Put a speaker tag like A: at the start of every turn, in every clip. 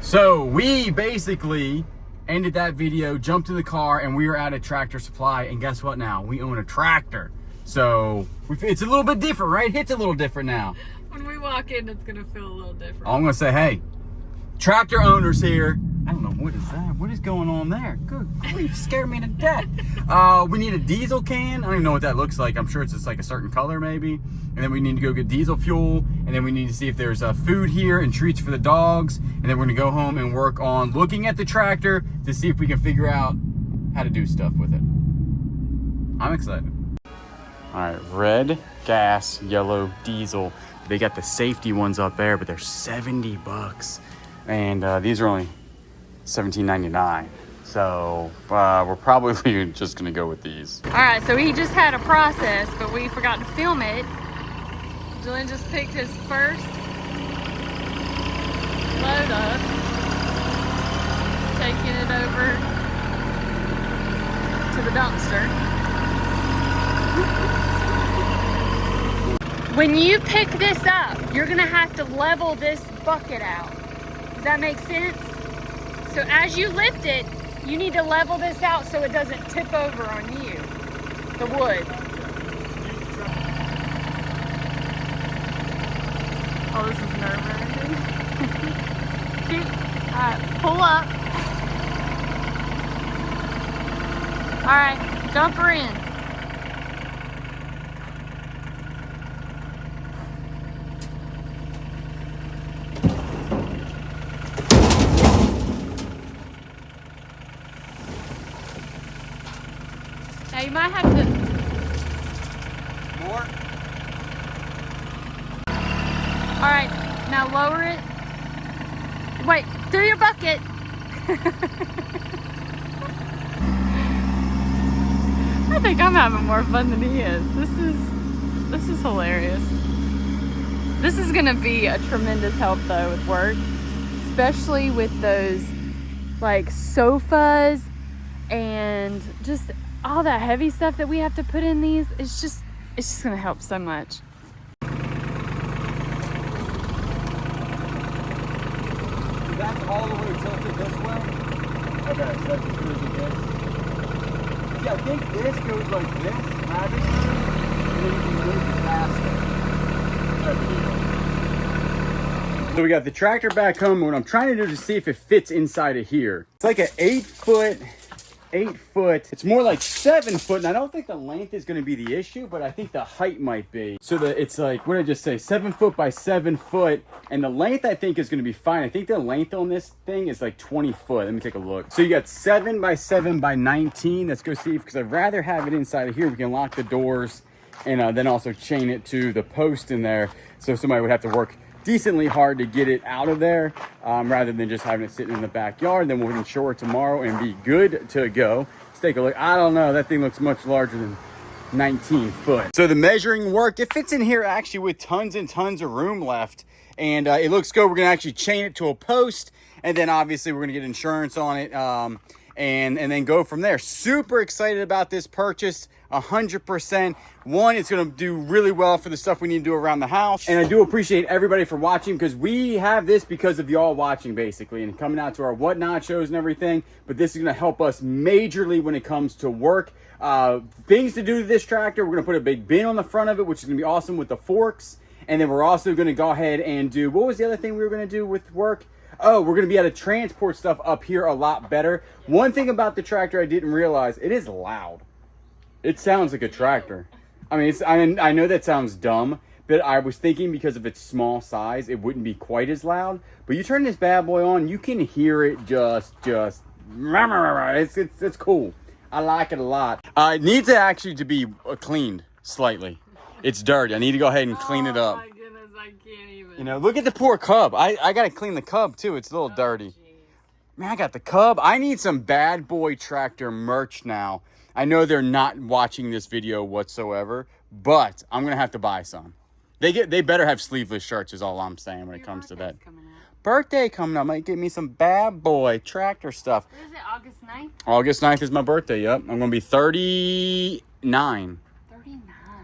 A: So we basically ended that video, jumped in the car, and we were at a Tractor Supply, and guess what now? We own a tractor. So it's a little bit different, right? It's a little different now.
B: When we walk in, it's gonna feel a little different.
A: I'm gonna say, hey, tractor owners here. I don't know, what is that? What is going on there? Good grief, scared me to death. We need a diesel can. I don't even know what that looks like. I'm sure it's just like a certain color maybe. And then we need to go get diesel fuel. And then we need to see if there's food here and treats for the dogs. And then we're gonna go home and work on looking at the tractor to see if we can figure out how to do stuff with it. I'm excited. All right, red, gas, yellow, diesel. They got the safety ones up there, but they're 70 bucks. And these are only $17.99. So we're probably just gonna go with these.
B: All right, so he just had a process, but we forgot to film it. Julian just picked his first load up. Taking it over to the dumpster. When you pick this up, you're gonna have to level this bucket out. Does that make sense? So as you lift it, you need to level this out so it doesn't tip over on you, the wood. Oh, this is nerve-wracking. All right, pull up. All right, dump her in. Now you might have to...
A: More?
B: All right, now lower it. Wait, through your bucket. I think I'm having more fun than he is. This is hilarious. This is gonna be a tremendous help though with work, especially with those like sofas and just all that heavy stuff that we have to put in these. It's just gonna help so much.
A: That's all the way tilted this way? Okay, so that's just really good. Yeah, I think this goes like this, rabbit, and then you can move it faster. So we got the tractor back home, and what I'm trying to do is see if it fits inside of here. It's like an 8 foot. It's more like 7 foot, and I don't think the length is going to be the issue, but I think the height might be. So it's like, what did I just say, 7 foot by 7 foot, and the length I think is going to be fine. I think the length on this thing is like 20 foot. Let me take a look. So you got 7 by 7 by 19. Let's go see, because I'd rather have it inside of here. We can lock the doors and then also chain it to the post in there, so somebody would have to work decently hard to get it out of there, rather than just having it sitting in the backyard. Then we'll insure it tomorrow and be good to go. Let's take a look. I don't know, that thing looks much larger than 19 foot. So the measuring worked. It fits in here actually with tons and tons of room left, and it looks good. We're gonna actually chain it to a post, and then obviously we're gonna get insurance on it, and then go from there. Super excited about this purchase. 100%. One, it's going to do really well for the stuff we need to do around the house. And I do appreciate everybody for watching, because we have this because of y'all watching basically and coming out to our whatnot shows and everything. But this is going to help us majorly when it comes to work. Things to do to this tractor. We're going to put a big bin on the front of it, which is going to be awesome with the forks. And then we're also going to go ahead and do, what was the other thing we were going to do with work? Oh, we're going to be able to transport stuff up here a lot better. One thing about the tractor I didn't realize, it is loud. It sounds like a tractor. I mean, I know that sounds dumb, but I was thinking because of its small size, it wouldn't be quite as loud. But you turn this bad boy on, you can hear it just it's cool. I like it a lot. It needs to actually to be cleaned slightly. It's dirty. I need to go ahead and clean it up.
B: Oh my goodness, I can't even.
A: You know, look at the poor cub. I got to clean the cub too. It's a little dirty.
B: Geez.
A: Man, I got the cub. I need some bad boy tractor merch now. I know they're not watching this video whatsoever, but I'm going to have to buy some. They better have sleeveless shirts is all I'm saying when it comes to that. Birthday coming up. Might get me some bad boy tractor stuff.
B: What is it, August 9th?
A: August 9th is my birthday, yep. I'm going to be 39.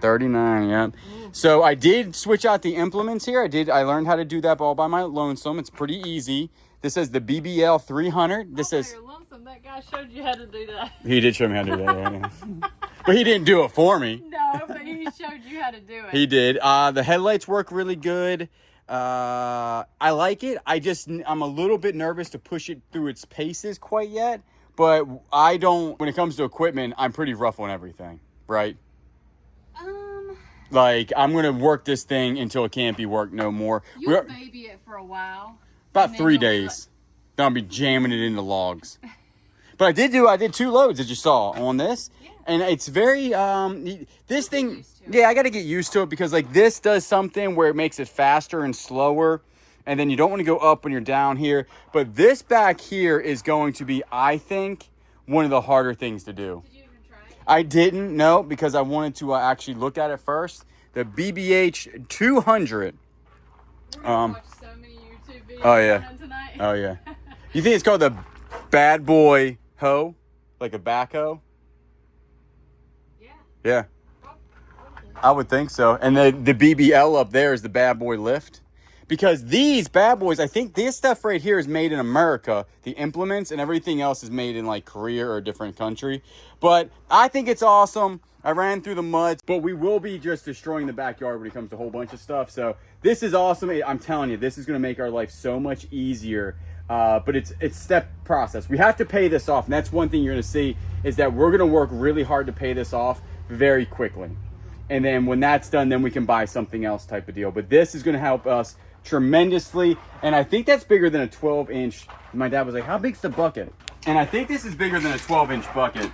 A: 39, yeah. So I did switch out the implements here. I learned how to do that all by my lonesome. It's pretty easy This says the BBL 300. This says...
B: You're lonesome. That guy showed you how to do that.
A: He did show me how to do that. Yeah. But he didn't do it for me.
B: No, but he showed you how to do it.
A: He did. The headlights work really good. I like it. I'm a little bit nervous to push it through its paces quite yet. But I don't, when it comes to equipment, I'm pretty rough on everything, right? Like, I'm going to work this thing until it can't be worked no more.
B: You'll baby it for a while.
A: About 3 days. Then I'll be jamming it into logs. But I did 2 loads that you saw on this. Yeah. And it's very, this thing, yeah, I got to get used to it because like this does something where it makes it faster and slower. And then you don't want to go up when you're down here. But this back here is going to be, I think, one of the harder things to do.
B: Did you even try it?
A: I didn't, no, because I wanted to actually look at it first. The BBH 200.
B: We're gonna watch so many YouTube videos
A: oh yeah.
B: on tonight.
A: Oh yeah. You think it's called the bad boy hoe? Like a backhoe?
B: Yeah.
A: Yeah. I would think so. And the BBL up there is the bad boy lift. Because these bad boys, I think this stuff right here is made in America. The implements and everything else is made in like Korea or a different country. But I think it's awesome. I ran through the mud. But we will be just destroying the backyard when it comes to a whole bunch of stuff. So this is awesome. I'm telling you, this is going to make our life so much easier. But it's step process. We have to pay this off. And that's one thing you're going to see is that we're going to work really hard to pay this off very quickly. And then when that's done, then we can buy something else type of deal. But this is going to help us tremendously. And I think that's bigger than a 12-inch. My dad was like, how big's the bucket? And I think this is bigger than a 12-inch bucket.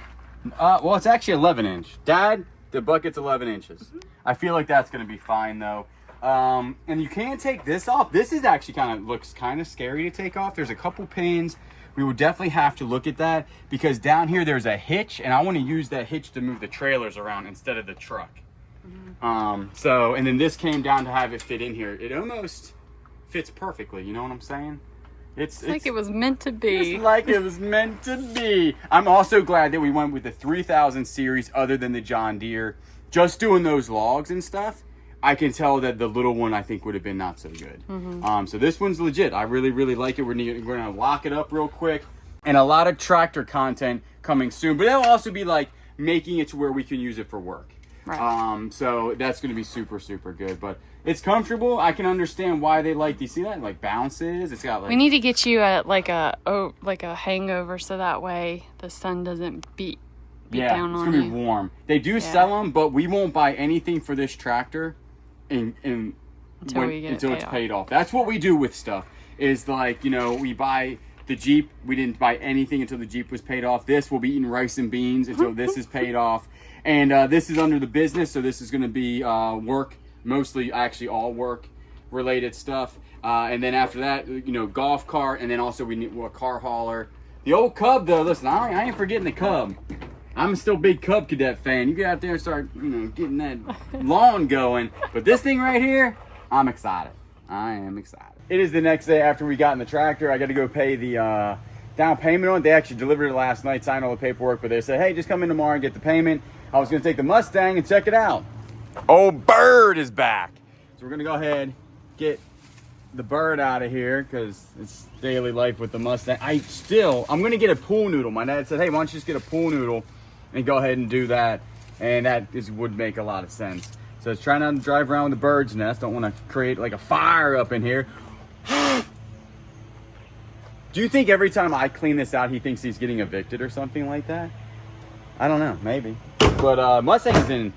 A: Well, it's actually 11-inch. Dad, the bucket's 11 inches. Mm-hmm. I feel like that's going to be fine, though. And you can take this off. This is actually looks kind of scary to take off. There's a couple pins. We would definitely have to look at that because down here there's a hitch, and I want to use that hitch to move the trailers around instead of the truck. Mm-hmm. And then this came down to have it fit in here. It almost fits perfectly. You know what I'm saying? It's
B: like it was meant to be.
A: It's like it was meant to be. I'm also glad that we went with the 3000 series other than the John Deere. Just doing those logs and stuff, I can tell that the little one I think would have been not so good. Mm-hmm. So this one's legit. I really, really like it. We're going to lock it up real quick. And a lot of tractor content coming soon. But that'll also be like making it to where we can use it for work. Right. So that's going to be super, super good. But it's comfortable. I can understand why they like. Do you see that? Like bounces. It's got like.
B: We need to get you like a hangover so that way the sun doesn't beat down on you.
A: It's going to be warm. They do sell them, but we won't buy anything for this tractor until it's paid off. That's what we do with stuff. Is like, we buy the Jeep. We didn't buy anything until the Jeep was paid off. This, we'll be eating rice and beans until this is paid off. And this is under the business, so this is going to be work, mostly actually all work related stuff. And then after that, golf cart, and then also we need a car hauler. The old Cub, though, listen, I ain't forgetting the Cub. I'm still a big Cub Cadet fan. You get out there and start, getting that lawn going. But this thing right here, I'm excited. I am excited. It is the next day after we got in the tractor. I got to go pay the down payment on it. They actually delivered it last night, signed all the paperwork, but they said, hey, just come in tomorrow and get the payment. I was going to take the Mustang and check it out. Old Bird is back. So we're going to go ahead, get the Bird out of here because it's daily life with the Mustang. I'm going to get a pool noodle. My dad said, hey, why don't you just get a pool noodle and go ahead and do that. And that would make a lot of sense. So it's trying not to drive around with the bird's nest. Don't want to create like a fire up in here. Do you think every time I clean this out, he thinks he's getting evicted or something like that? I don't know, maybe. But Mustang's in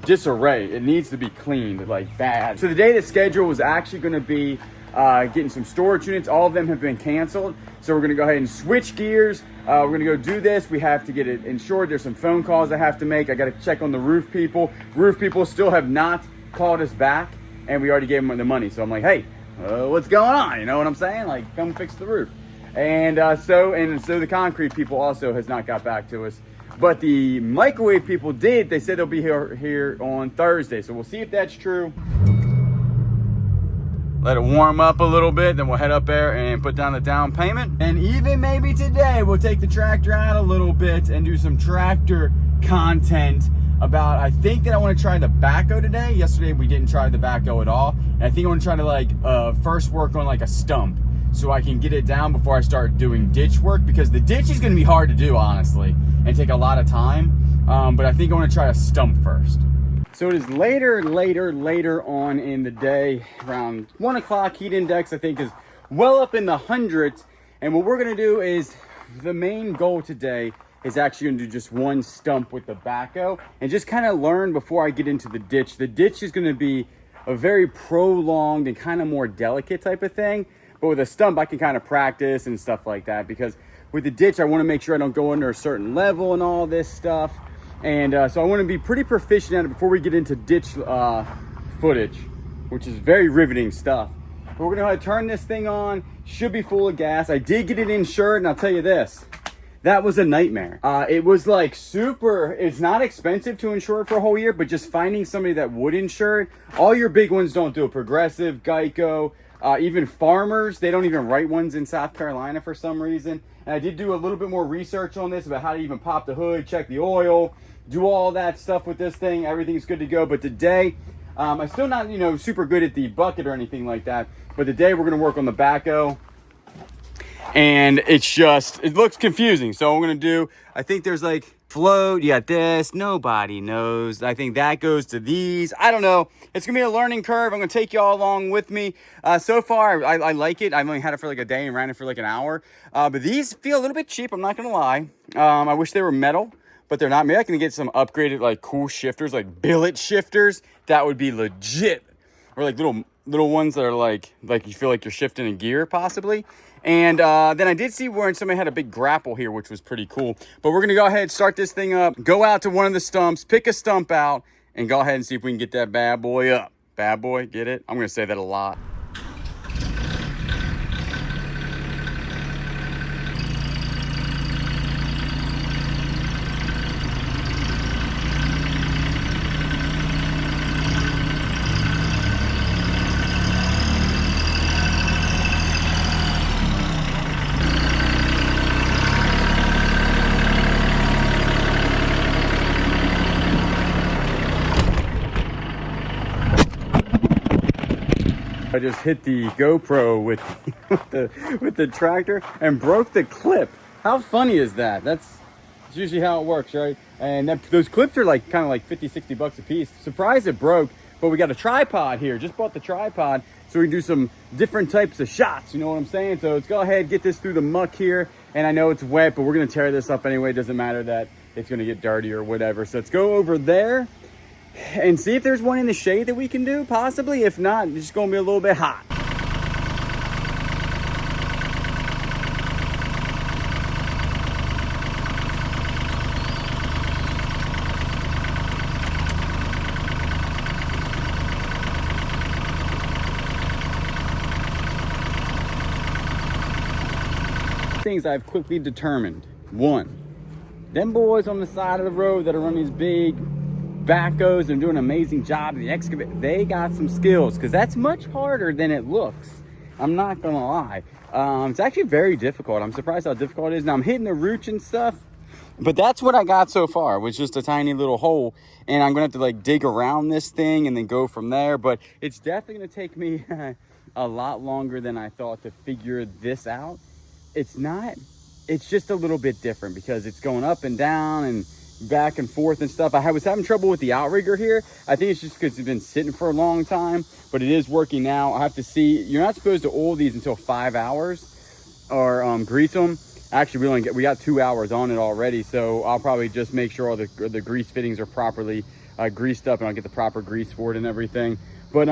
A: disarray. It needs to be cleaned, like bad. So the day the schedule was actually going to be getting some storage units. All of them have been canceled. So we're going to go ahead and switch gears. We're going to go do this. We have to get it insured. There's some phone calls I have to make. I got to check on the roof people. Roof people still have not called us back, and we already gave them the money. So I'm like, hey, what's going on? You know what I'm saying? Like, come fix the roof. And so the concrete people also has not got back to us. But the microwave people did. They said they'll be here on Thursday. So we'll see if that's true. Let it warm up a little bit. Then we'll head up there and put down the down payment. And even maybe today we'll take the tractor out a little bit and do some tractor content about, I think that I want to try the backhoe today. Yesterday we didn't try the backhoe at all. And I think I want to try to first work on like a stump. so I can get it down before I start doing ditch work, because the ditch is going to be hard to do, honestly, and take a lot of time. But I think I want to try a stump first. So it is later on in the day, around 1 o'clock. Heat index, I think, is well up in the hundreds. And what we're going to do is, the main goal today is actually going to do just one stump with the backhoe and just kind of learn before I get into the ditch. The ditch is going to be a very prolonged and kind of more delicate type of thing. But with a stump, I can kind of practice and stuff like that, because with the ditch, I want to make sure I don't go under a certain level and all this stuff. And so I want to be pretty proficient at it before we get into ditch footage, which is very riveting stuff. But we're going to go ahead and turn this thing on. Should be full of gas. I did get it insured, and I'll tell you this. That was a nightmare. It was like super, it's not expensive to insure it for a whole year, but just finding somebody that would insure it. All your big ones don't do it. Progressive, Geico, even Farmers, they don't even write ones in South Carolina for some reason. And I did do a little bit more research on this about how to even pop the hood, check the oil, do all that stuff with this thing. Everything's good to go. But today, I'm still not, super good at the bucket or anything like that. But today we're going to work on the backhoe. And it looks confusing. So I'm going to do, I think there's like float, you got this, nobody knows. I think that goes to these. I don't know. It's going to be a learning curve. I'm going to take you all along with me. So far, I like it. I've only had it for like a day and ran it for like an hour. But these feel a little bit cheap, I'm not going to lie. I wish they were metal, but they're not. Maybe I can get some upgraded like cool shifters, like billet shifters. That would be legit. Or like little ones that are like you feel like you're shifting a gear possibly. And then I did see where somebody had a big grapple here, which was pretty cool. But we're going to go ahead, start this thing up, go out to one of the stumps, pick a stump out, and go ahead and see if we can get that bad boy up. Bad boy, get it? I'm going to say that a lot. I just hit the GoPro with the tractor and broke the clip. How funny is that? That's usually how it works, right? And those clips are like kind of like 50, 60 bucks a piece. Surprised it broke, but we got a tripod here. Just bought the tripod so we can do some different types of shots. You know what I'm saying? So let's go ahead, get this through the muck here. And I know it's wet, but we're gonna tear this up anyway. It doesn't matter that it's gonna get dirty or whatever. So let's go over there and see if there's one in the shade that we can do, possibly. If not, it's just gonna be a little bit hot. Things I've quickly determined. One, them boys on the side of the road that are running these big backhoes and doing an amazing job in the excavate, they got some skills, because that's much harder than it looks. I'm not gonna lie. It's actually very difficult. I'm surprised how difficult it is. Now I'm hitting the roots and stuff, but that's what I got so far, was just a tiny little hole, and I'm gonna have to like dig around this thing and then go from there. But it's definitely gonna take me a lot longer than I thought to figure this out. It's just a little bit different because it's going up and down and back and forth and stuff. I was having trouble with the outrigger here. I think it's just because it's been sitting for a long time, but it is working now. I have to see. You're not supposed to oil these until 5 hours or grease them. Actually, we got 2 hours on it already, so I'll probably just make sure all the grease fittings are properly greased up, and I'll get the proper grease for it and everything. But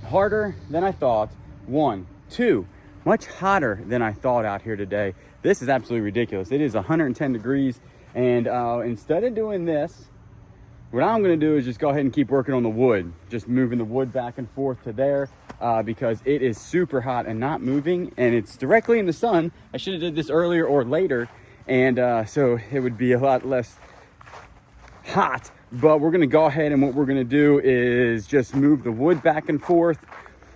A: harder than I thought. 1, 2, much hotter than I thought out here today. This is absolutely ridiculous. It is 110 degrees. And instead of doing this, what I'm gonna do is just go ahead and keep working on the wood, just moving the wood back and forth to there, because it is super hot and not moving, and it's directly in the sun. I should have did this earlier or later, and so it would be a lot less hot. But we're gonna go ahead, and what we're gonna do is just move the wood back and forth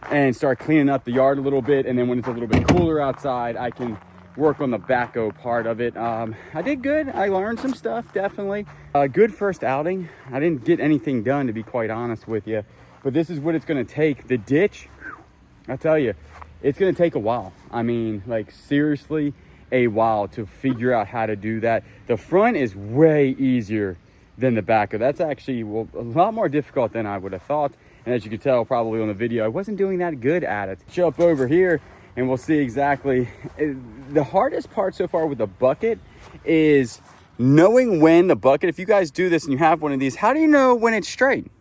A: and start cleaning up the yard a little bit. And then when it's a little bit cooler outside, I can work on the backhoe part of it. I did good. I learned some stuff, definitely. Good first outing. I didn't get anything done, to be quite honest with you, but this is what it's going to take. The ditch, I tell you, it's going to take a while. I mean, like seriously, a while to figure out how to do that. The front is way easier than the back. That's actually, well, a lot more difficult than I would have thought. And as you can tell probably on the video, I wasn't doing that good at it. Show up over here and we'll see exactly. The hardest part so far with the bucket is knowing when the bucket, if you guys do this and you have one of these, how do you know when it's straight?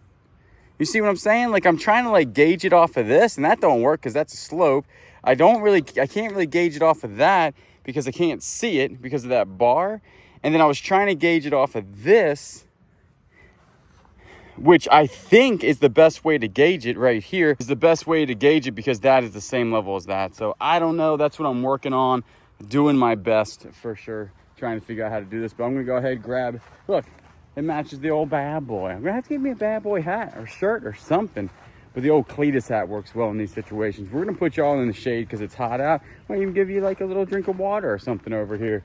A: You see what I'm saying? Like I'm trying to like gauge it off of this and that don't work because that's a slope. I can't really gauge it off of that because I can't see it because of that bar. And then I was trying to gauge it off of this, which I think is the best way to gauge it right here, is the best way to gauge it because that is the same level as that. So I don't know, that's what I'm working on, doing my best for sure, trying to figure out how to do this. But I'm gonna go ahead and grab, look, it matches the old bad boy. I'm gonna have to get me a bad boy hat or shirt or something. But the old Cletus hat works well in these situations. We're gonna put y'all in the shade because it's hot out. I might even give you like a little drink of water or something over here.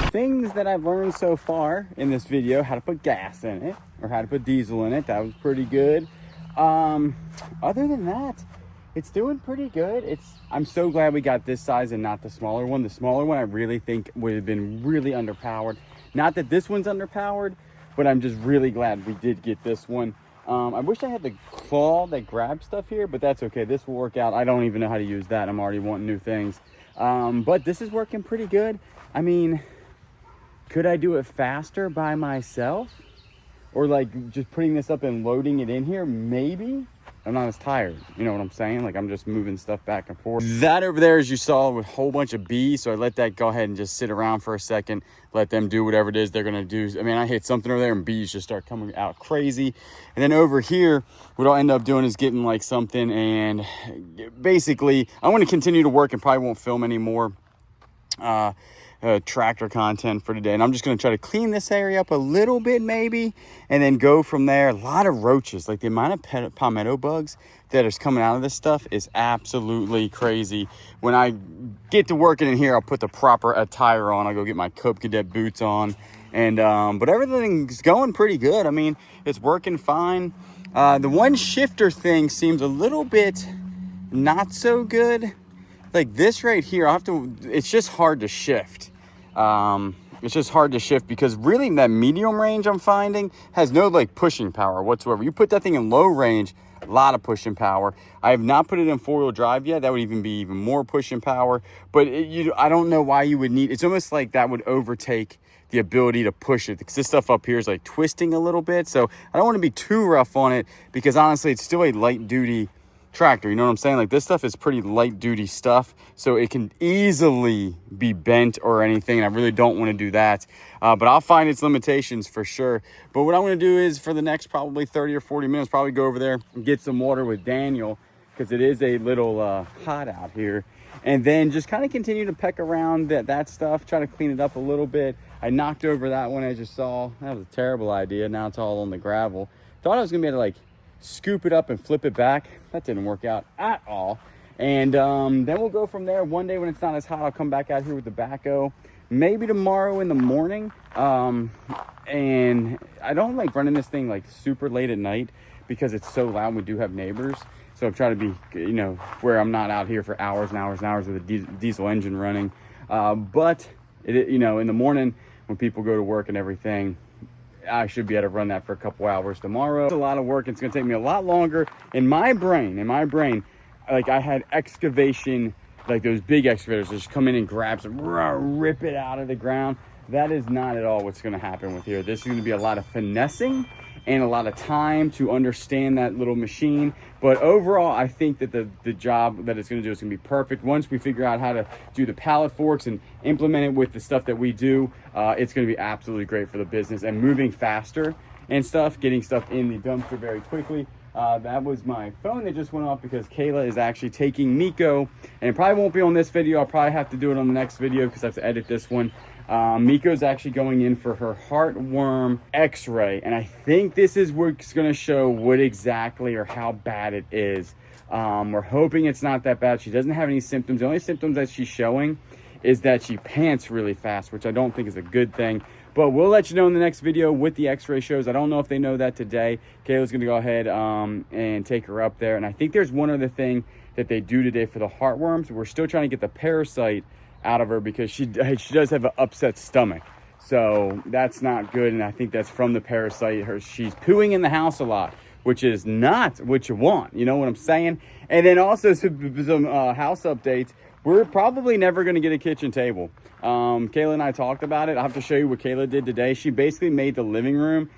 A: Things that I've learned so far in this video, how to put gas in it or how to put diesel in it. That was pretty good. Other than that, it's doing pretty good. I'm so glad we got this size and not the smaller one. The smaller one I really think would have been really underpowered. Not that this one's underpowered, but I'm just really glad we did get this one. I wish I had the claw that grabs stuff here, but that's okay. This will work out. I don't even know how to use that. I'm already wanting new things. But this is working pretty good. I mean, could I do it faster by myself? Or like just putting this up and loading it in here? Maybe. I'm not as tired. You know what I'm saying? Like I'm just moving stuff back and forth. That over there, as you saw, with a whole bunch of bees. So I let that go ahead and just sit around for a second. Let them do whatever it is they're going to do. I mean, I hit something over there and bees just start coming out crazy. And then over here, what I'll end up doing is getting like something. And basically, I want to continue to work and probably won't film anymore tractor content for today, and I'm just going to try to clean this area up a little bit maybe and then go from there. A lot of roaches, like the amount of palmetto bugs that is coming out of this stuff is absolutely crazy. When I get to working in here, I'll put the proper attire on. I'll go get my Cub Cadet boots on, and but everything's going pretty good. I mean, it's working fine. The one shifter thing seems a little bit not so good. Like this right here, it's just hard to shift. It's just hard to shift because really that medium range I'm finding has no like pushing power whatsoever. You put that thing in low range, a lot of pushing power. I have not put it in 4-wheel drive yet. That would even be even more pushing power, but I don't know why you would need, it's almost like that would overtake the ability to push it because this stuff up here is like twisting a little bit. So I don't want to be too rough on it because honestly, it's still a light duty tractor. You know what I'm saying? Like this stuff is pretty light duty stuff, so it can easily be bent or anything, and I really don't want to do that, but I'll find its limitations for sure. But what I'm going to do is for the next probably 30 or 40 minutes probably go over there and get some water with Daniel because it is a little hot out here, and then just kind of continue to peck around that stuff, try to clean it up a little bit. I knocked over that one, as you saw. That was a terrible idea. Now it's all on the gravel. Thought I was gonna be able to like scoop it up and flip it back. That didn't work out at all. And then we'll go from there. One day when it's not as hot, I'll come back out here with the backhoe, maybe tomorrow in the morning. And I don't like running this thing like super late at night because it's so loud. We do have neighbors, so I'm trying to be, you know, where I'm not out here for hours and hours and hours with a diesel engine running. But you know, in the morning when people go to work and everything, I should be able to run that for a couple hours tomorrow. It's a lot of work. It's going to take me a lot longer. In my brain, like I had excavation, like those big excavators that just come in and grab some, rip it out of the ground. That is not at all what's going to happen with here. This is going to be a lot of finessing and a lot of time to understand that little machine. But overall, I think that the job that it's going to do is going to be perfect. Once we figure out how to do the pallet forks and implement it with the stuff that we do, it's going to be absolutely great for the business and moving faster and stuff, getting stuff in the dumpster very quickly. That was my phone that just went off because Kayla is actually taking Miko, and it probably won't be on this video. I'll probably have to do it on the next video because I have to edit this one. Miko's actually going in for her heartworm x-ray, and I think this is what's going to show what exactly or how bad it is. We're hoping it's not that bad. She doesn't have any symptoms. The only symptoms that she's showing is that she pants really fast, which I don't think is a good thing. But we'll let you know in the next video what the x-ray shows. I don't know if they know that today. Kayla's going to go ahead and take her up there. And I think there's one other thing that they do today for the heartworms. We're still trying to get the parasite out of her because she does have an upset stomach. So that's not good. And I think that's from the parasite. She's pooing in the house a lot, which is not what you want. You know what I'm saying? And then also some house updates. We're probably never going to get a kitchen table. Kayla and I talked about it. I'll have to show you what Kayla did today. She basically made the living room,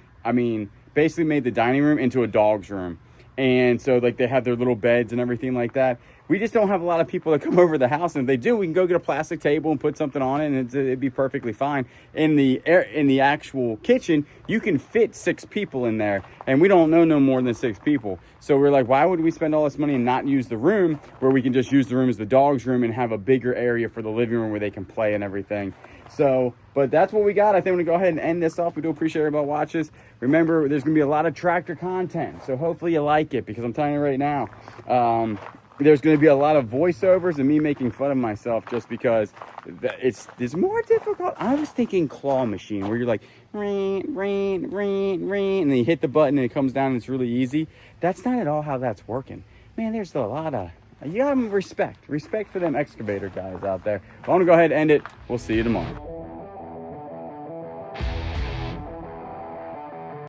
A: basically made the dining room into a dog's room. And so like they have their little beds and everything like that. We just don't have a lot of people that come over the house, and if they do, we can go get a plastic table and put something on it, and it'd be perfectly fine. In the actual kitchen, you can fit 6 people in there, and we don't know no more than 6 people. So we're like, why would we spend all this money and not use the room where we can just use the room as the dog's room and have a bigger area for the living room where they can play and everything. So, but that's what we got. I think I'm gonna go ahead and end this off. We do appreciate everybody watches. Remember, there's gonna be a lot of tractor content, so hopefully you like it, because I'm telling you right now, there's going to be a lot of voiceovers and me making fun of myself just because it's more difficult. I was thinking claw machine, where you're like, and then you hit the button and it comes down and it's really easy. That's not at all how that's working. Man, there's a lot of, you got to respect for them excavator guys out there. I want to go ahead and end it. We'll see you tomorrow.